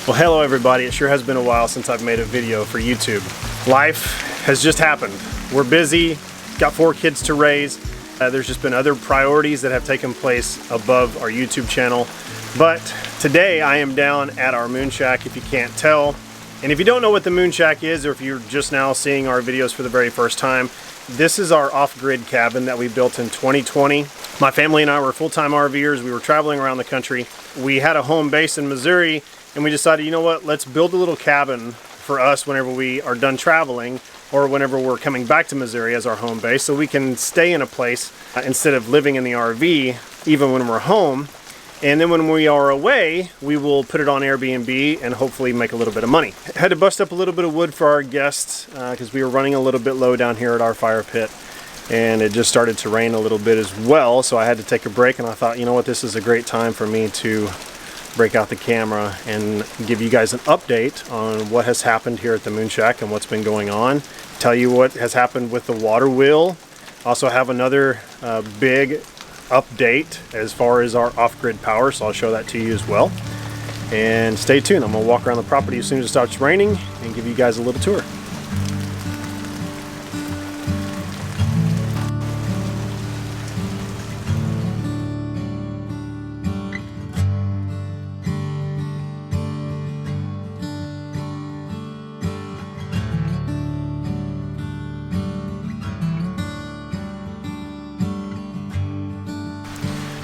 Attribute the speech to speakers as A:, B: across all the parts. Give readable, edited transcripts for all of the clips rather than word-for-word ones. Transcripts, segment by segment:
A: Well, hello everybody. It sure has been a while since I've made a video for YouTube. Life has just happened. We're busy, got 4 kids to raise. There's just been other priorities that have taken place above our YouTube channel. But today I am down at our Moonshack, if you can't tell. And if you don't know what the Moonshack is, or if you're just now seeing our videos for the very first time, this is our off-grid cabin that we built in 2020. My family and I were full-time RVers. We were traveling around the country. We had a home base in Missouri, and we decided, you know what, let's build a little cabin for us whenever we are done traveling or whenever we're coming back to Missouri as our home base, so we can stay in a place instead of living in the RV even when we're home. And then when we are away, we will put it on Airbnb and hopefully make a little bit of money. I had to bust up a little bit of wood for our guests because we were running a little bit low down here at our fire pit, and it just started to rain a little bit as well, so I had to take a break, and I thought, you know what, this is a great time for me to break out the camera and give you guys an update on what has happened here at the Moonshack and what's been going on. Tell you what has happened with the water wheel. Also have another big update as far as our off-grid power, so I'll show that to you as well. And stay tuned. I'm gonna walk around the property as soon as it starts raining and give you guys a little tour.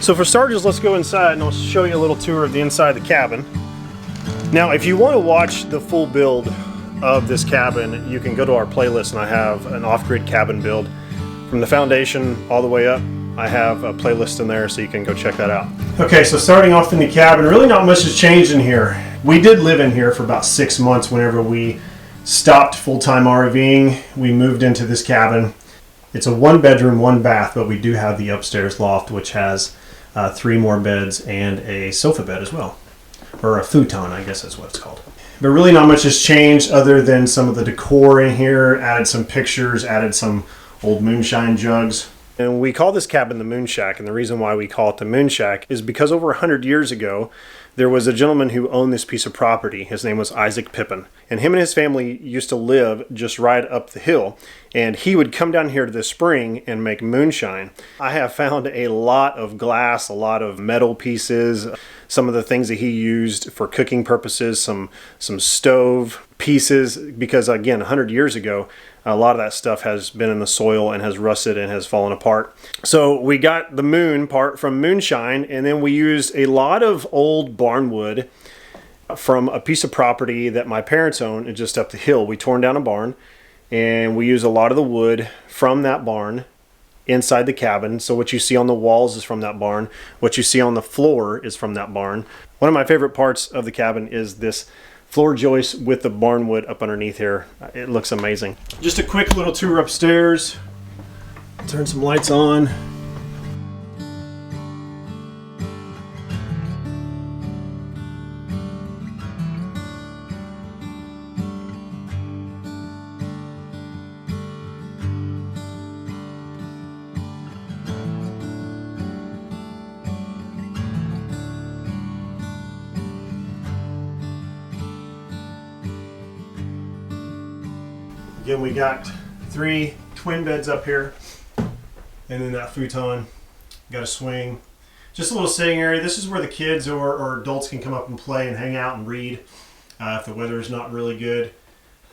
A: So for starters, let's go inside and I'll show you a little tour of the inside of the cabin. Now, if you want to watch the full build of this cabin, you can go to our playlist, and I have an off-grid cabin build. From the foundation all the way up, I have a playlist in there, so you can go check that out. Okay, so starting off in the cabin, really not much has changed in here. We did live in here for about 6 months whenever we stopped full-time RVing. We moved into this cabin. It's a 1-bedroom, 1-bath, but we do have the upstairs loft, which has 3 more beds and a sofa bed as well, or a futon, I guess that's what it's called. But really not much has changed other than some of the decor in here. Added some pictures, added some old moonshine jugs. And we call this cabin the Moonshack, and the reason why we call it the Moonshack is because over 100 years ago there was a gentleman who owned this piece of property. His name was Isaac Pippin, and him and his family used to live just right up the hill, and he would come down here to the spring and make moonshine. I have found a lot of glass, a lot of metal pieces, some of the things that he used for cooking purposes, some stove pieces, because again, 100 years ago, a lot of that stuff has been in the soil and has rusted and has fallen apart. So we got the moon part from moonshine, and then we used a lot of old barn wood from a piece of property that my parents owned just up the hill. We torn down a barn, and we used a lot of the wood from that barn inside the cabin. So what you see on the walls is from that barn. What you see on the floor is from that barn. One of my favorite parts of the cabin is this floor joist with the barn wood up underneath here. It looks amazing. Just a quick little tour upstairs. Turn some lights on. Again, we got 3 twin beds up here, and then that futon. Got a swing. Just a little sitting area. This is where the kids or adults can come up and play and hang out and read if the weather is not really good.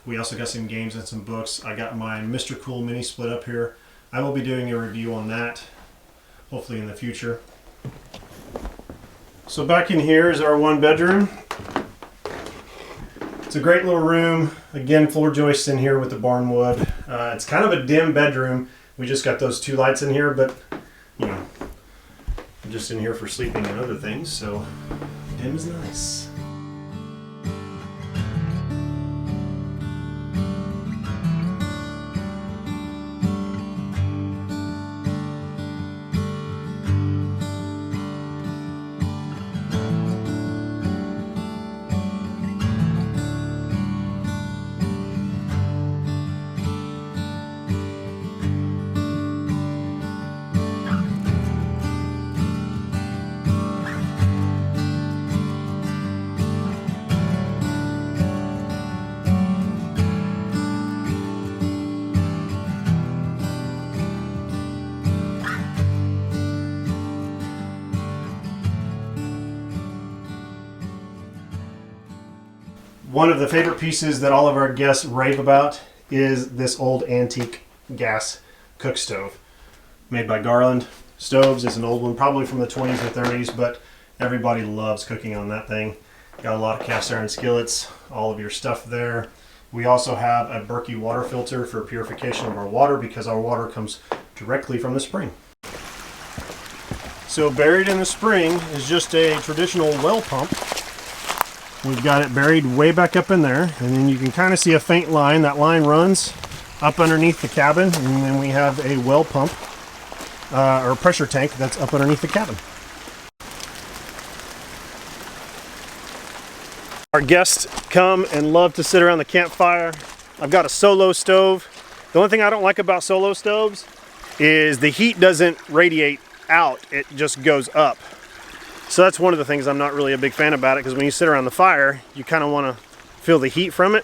A: We also got some games and some books. I got my Mr. Cool mini split up here. I will be doing a review on that, hopefully in the future. So back in here is our 1-bedroom. It's a great little room. Again, floor joists in here with the barn wood. It's kind of a dim bedroom. We just got those 2 lights in here, but you know, I'm just in here for sleeping and other things, so dim is nice. One of the favorite pieces that all of our guests rave about is this old antique gas cook stove. Made by Garland Stoves. Is an old one, probably from the 20s or 30s, but everybody loves cooking on that thing. Got a lot of cast iron skillets, all of your stuff there. We also have a Berkey water filter for purification of our water because our water comes directly from the spring. So buried in the spring is just a traditional well pump. We've got it buried way back up in there, and then you can kind of see a faint line. That line runs up underneath the cabin, and then we have a well pump or pressure tank that's up underneath the cabin. Our guests come and love to sit around the campfire. I've got a solo stove. The only thing I don't like about solo stoves is the heat doesn't radiate out, it just goes up. So that's one of the things I'm not really a big fan about it, because when you sit around the fire, you kind of want to feel the heat from it.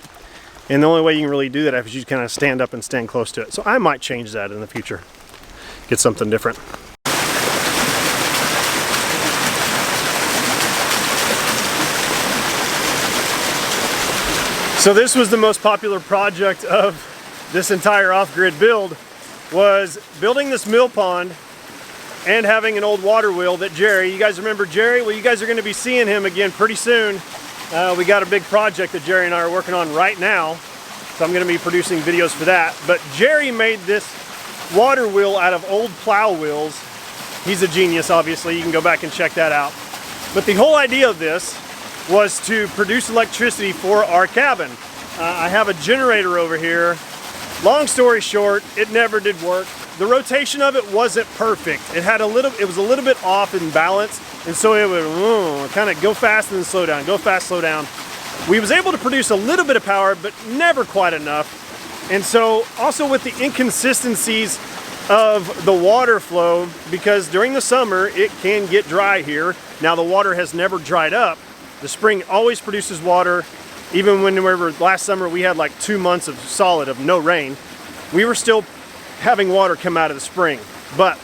A: And the only way you can really do that is you kind of stand up and stand close to it. So I might change that in the future. Get something different. So this was the most popular project of this entire off-grid build, was building this mill pond and having an old water wheel that Jerry, you guys remember Jerry? Well, you guys are going to be seeing him again pretty soon. We got a big project that Jerry and I are working on right now, so I'm going to be producing videos for that. But Jerry made this water wheel out of old plow wheels. He's a genius, obviously. You can go back and check that out. But the whole idea of this was to produce electricity for our cabin. I have a generator over here. Long story short, it never did work. The rotation of it wasn't perfect. It was a little bit off in balance, and so it would kind of go fast and then slow down, go fast, slow down. We was able to produce a little bit of power, but never quite enough. And so also with the inconsistencies of the water flow, because during the summer it can get dry here. Now the water has never dried up. The spring always produces water. Even when last summer we had like 2 months of solid of no rain, we were still having water come out of the spring, but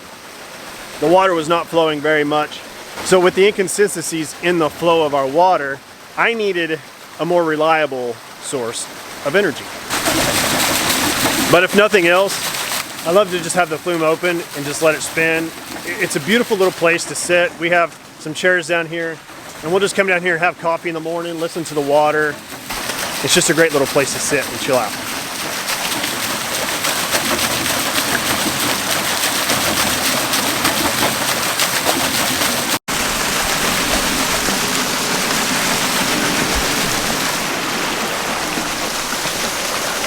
A: the water was not flowing very much. So with the inconsistencies in the flow of our water, I needed a more reliable source of energy. But if nothing else, I love to just have the flume open and just let it spin. It's a beautiful little place to sit. We have some chairs down here, and we'll just come down here and have coffee in the morning, listen to the water. It's just a great little place to sit and chill out.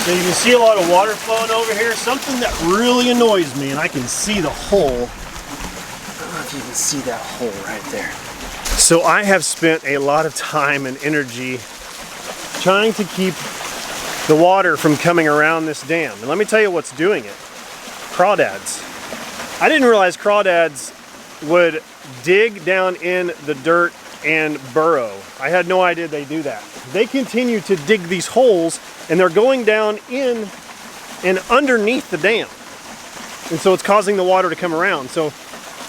A: So you can see a lot of water flowing over here. Something that really annoys me, and I can see the hole. I don't know if you can see that hole right there. So I have spent a lot of time and energy trying to keep the water from coming around this dam. And let me tell you what's doing it. Crawdads. I didn't realize crawdads would dig down in the dirt and burrow. I had no idea they do that. They continue to dig these holes, and they're going down in and underneath the dam. And so it's causing the water to come around. So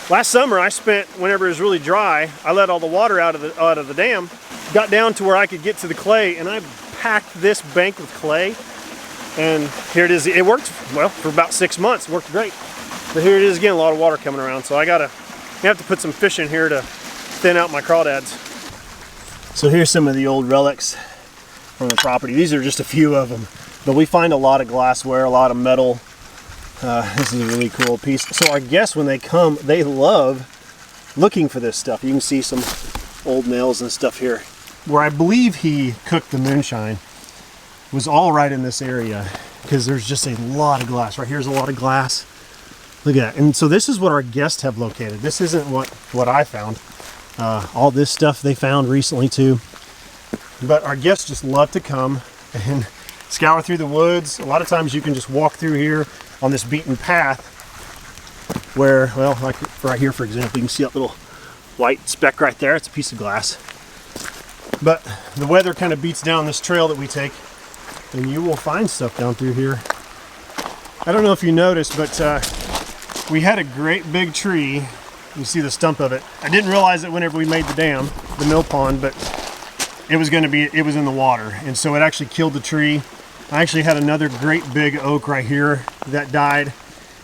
A: last summer I spent, whenever it was really dry, I let all the water out of the dam, got down to where I could get to the clay, and I packed this bank with clay. And here it is. It worked, well, for about 6 months. It worked great. But here it is again, a lot of water coming around. So I have to put some fish in here to thin out my crawdads. So here's some of the old relics from the property. These are just a few of them, but we find a lot of glassware, a lot of metal. This is a really cool piece. So I guess when they come, they love looking for this stuff. You can see some old nails and stuff here. Where I believe he cooked the moonshine was all right in this area, because there's just a lot of glass. Right here's a lot of glass. Look at that. And so this is what our guests have located. This isn't what I found. All this stuff they found recently too. But our guests just love to come and scour through the woods. A lot of times you can just walk through here on this beaten path where, well, like right here, for example, you can see that little white speck right there. It's a piece of glass. But the weather kind of beats down this trail that we take, and you will find stuff down through here. I don't know if you noticed, but we had a great big tree. You see the stump of it. I didn't realize it whenever we made the dam, the mill pond, but it was in the water, and so it actually killed the tree. I actually had another great big oak right here that died,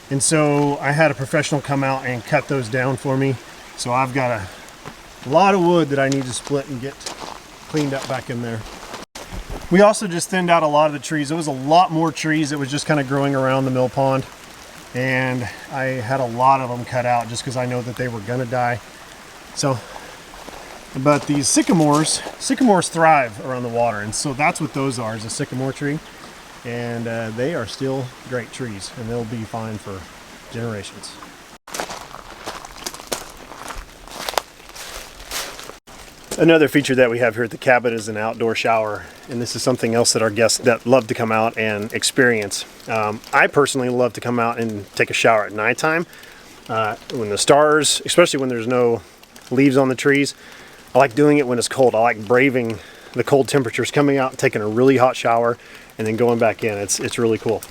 A: and so I had a professional come out and cut those down for me. So I've got a lot of wood that I need to split and get cleaned up back in there. We also just thinned out a lot of the trees. There was a lot more trees that was just kind of growing around the mill pond, and I had a lot of them cut out just because I know that they were gonna die. So, but these sycamores thrive around the water, and so that's what those are, is a sycamore tree, and they are still great trees, and they'll be fine for generations. Another feature that we have here at the cabin is an outdoor shower, and this is something else that our guests that love to come out and experience. I personally love to come out and take a shower at nighttime when the stars, especially when there's no leaves on the trees. I like doing it when it's cold. I like braving the cold temperatures, coming out and taking a really hot shower and then going back in. It's really cool.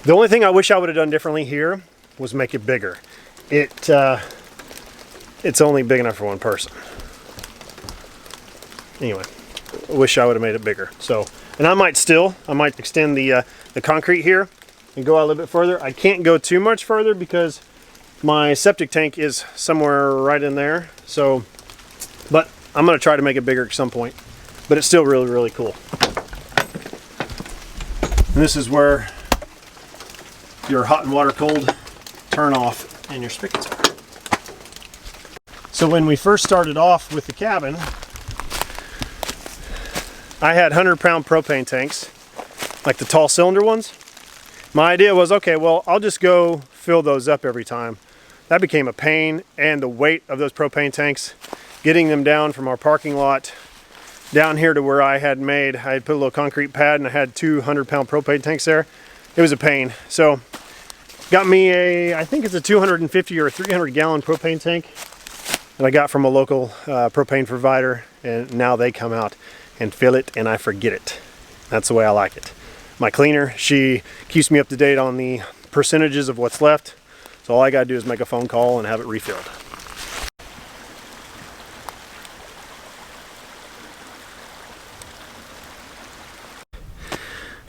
A: The only thing I wish I would have done differently here was make it bigger. It's only big enough for one person. Anyway, I wish I would have made it bigger. So, and I might extend the concrete here and go out a little bit further. I can't go too much further because my septic tank is somewhere right in there. So, but I'm going to try to make it bigger at some point. But it's still really, really cool. And this is where your hot and water cold turn off and your spigots are. So when we first started off with the cabin, I had 100-pound propane tanks, like the tall cylinder ones. My idea was, okay, well, I'll just go fill those up every time. That became a pain, and the weight of those propane tanks, getting them down from our parking lot down here to where I had put a little concrete pad, and I had 200-pound propane tanks there. It was a pain. So got me I think it's a 250 or a 300-gallon propane tank that I got from a local propane provider, and now they come out and fill it and I forget it. That's the way I like it. My cleaner, she keeps me up to date on the percentages of what's left. So all I gotta do is make a phone call and have it refilled.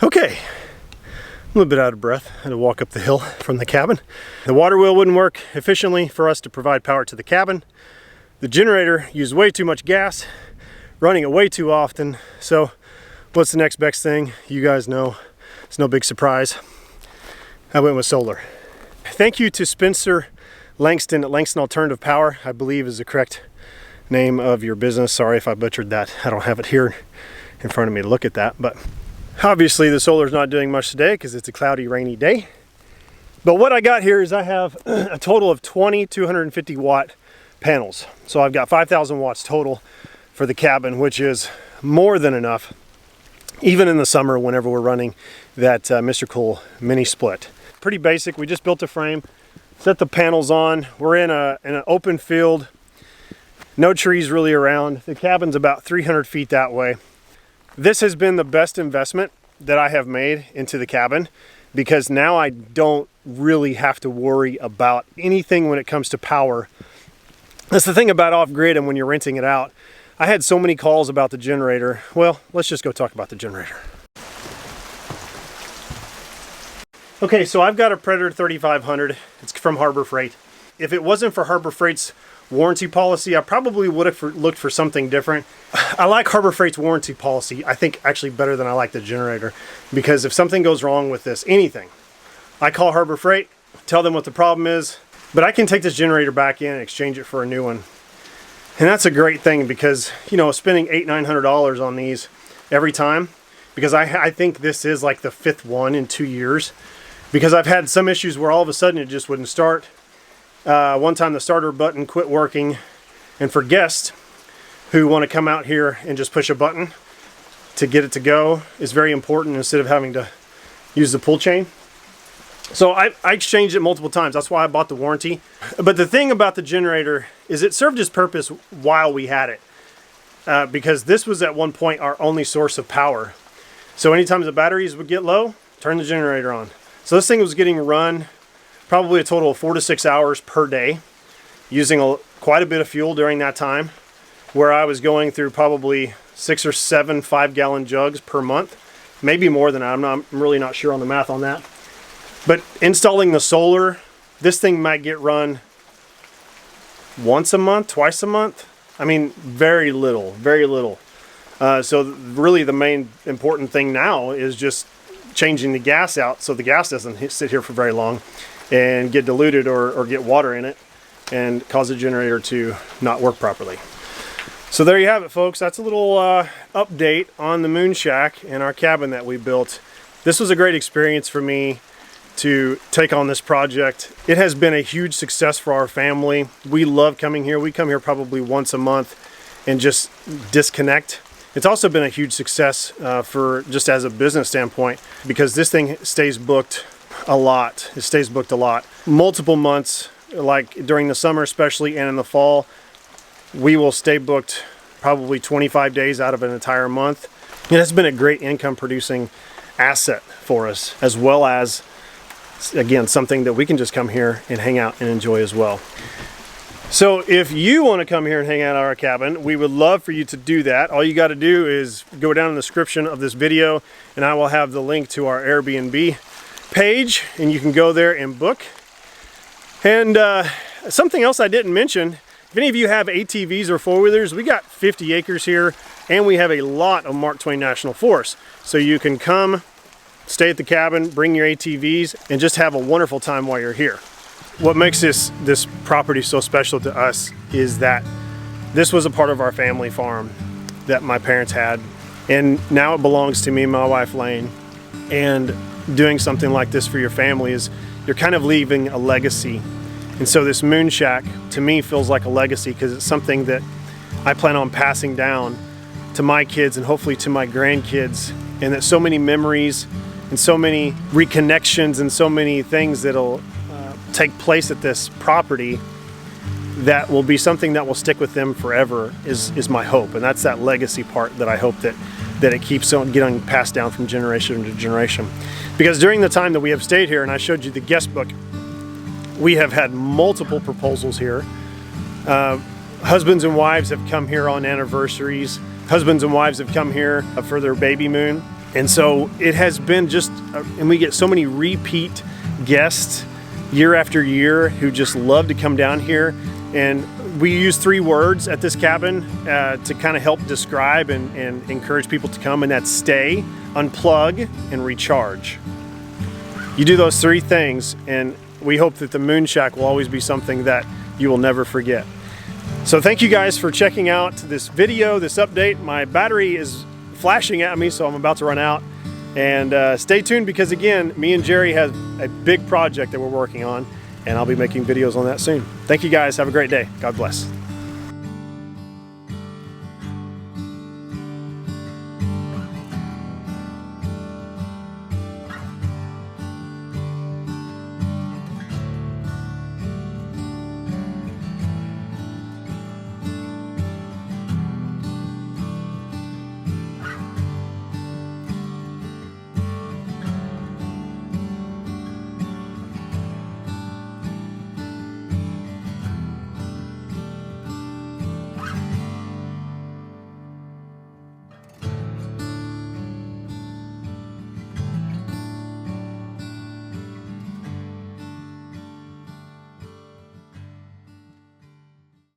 A: Okay, a little bit out of breath. I had to walk up the hill from the cabin. The water wheel wouldn't work efficiently for us to provide power to the cabin. The generator used way too much gas, running it way too often. So what's the next best thing? You guys know, it's no big surprise. I went with solar. Thank you to Spencer Langston at Langston Alternative Power, I believe is the correct name of your business. Sorry if I butchered that. I don't have it here in front of me to look at that, but obviously the solar is not doing much today because it's a cloudy, rainy day. But what I got here is I have a total of 20 250 watt panels. So I've got 5,000 watts total for the cabin, which is more than enough, even in the summer whenever we're running that Mr. Cool mini split. Pretty basic. We just built a frame, set the panels on. We're in an open field, no trees really around. The cabin's about 300 feet that way. This has been the best investment that I have made into the cabin, because now I don't really have to worry about anything when it comes to power. That's the thing about off-grid and when you're renting it out. I had so many calls about the generator. Well, let's just go talk about the generator. Okay, so I've got a Predator 3500. It's from Harbor Freight. If it wasn't for Harbor Freight's warranty policy, I probably would have looked for something different. I like Harbor Freight's warranty policy, I think actually better than I like the generator, because if something goes wrong with this, anything, I call Harbor Freight, tell them what the problem is, but I can take this generator back in and exchange it for a new one. And that's a great thing, because, you know, spending $800-900 on these every time, because I think this is like the 5th one in 2 years, because I've had some issues where all of a sudden it just wouldn't start. One time the starter button quit working, and for guests who want to come out here and just push a button to get it to go is very important instead of having to use the pull chain. So I exchanged it multiple times. That's why I bought the warranty. But the thing about the generator is it served its purpose while we had it, because this was at one point our only source of power. So anytime the batteries would get low, turn the generator on. So this thing was getting run probably a total of 4 to 6 hours per day, using quite a bit of fuel during that time, where I was going through probably 6 or 7 5-gallon jugs per month, maybe more than that. I'm really not sure on the math on that. But installing the solar, this thing might get run once a month, twice a month. I mean, very little, very little. So really the main important thing now is just changing the gas out so the gas doesn't sit here for very long and get diluted or get water in it and cause the generator to not work properly. So there you have it, folks. That's a little update on the Moonshack and our cabin that we built. This was a great experience for me to take on this project. It has been a huge success for our family. We love coming here. We come here probably once a month and just disconnect. It's also been a huge success for just as a business standpoint, because this thing stays booked a lot. It stays booked a lot. Multiple months, like during the summer especially, and in the fall, we will stay booked probably 25 days out of an entire month. It has been a great income producing asset for us, as well as, again, something that we can just come here and hang out and enjoy as well. So if you want to come here and hang out at our cabin, we would love for you to do that. All you got to do is go down in the description of this video, and I will have the link to our Airbnb page, and you can go there and book. And something else I didn't mention, if any of you have ATVs or four-wheelers, we got 50 acres here, and we have a lot of Mark Twain National Forest. So you can come, stay at the cabin, bring your ATVs, and just have a wonderful time while you're here. What makes this property so special to us is that this was a part of our family farm that my parents had, and now it belongs to me and my wife Laine. And doing something like this for your family is, you're kind of leaving a legacy. And so this Moonshack to me feels like a legacy, because it's something that I plan on passing down to my kids and hopefully to my grandkids, and that so many memories and so many reconnections and so many things that'll take place at this property that will be something that will stick with them forever is my hope. And that's that legacy part that I hope that it keeps on getting passed down from generation to generation. Because during the time that we have stayed here, and I showed you the guest book, we have had multiple proposals here. Husbands and wives have come here on anniversaries. Husbands and wives have come here for their baby moon. And so it has been just, and we get so many repeat guests year after year who just love to come down here. And we use 3 words at this cabin to kind of help describe and encourage people to come, and that's stay, unplug, and recharge. You do those 3 things, and we hope that the Moonshack will always be something that you will never forget. So thank you guys for checking out this video, this update. My battery is flashing at me, so I'm about to run out. And stay tuned, because again, me and Jerry have a big project that we're working on, and I'll be making videos on that soon. Thank you guys. Have a great day. God bless.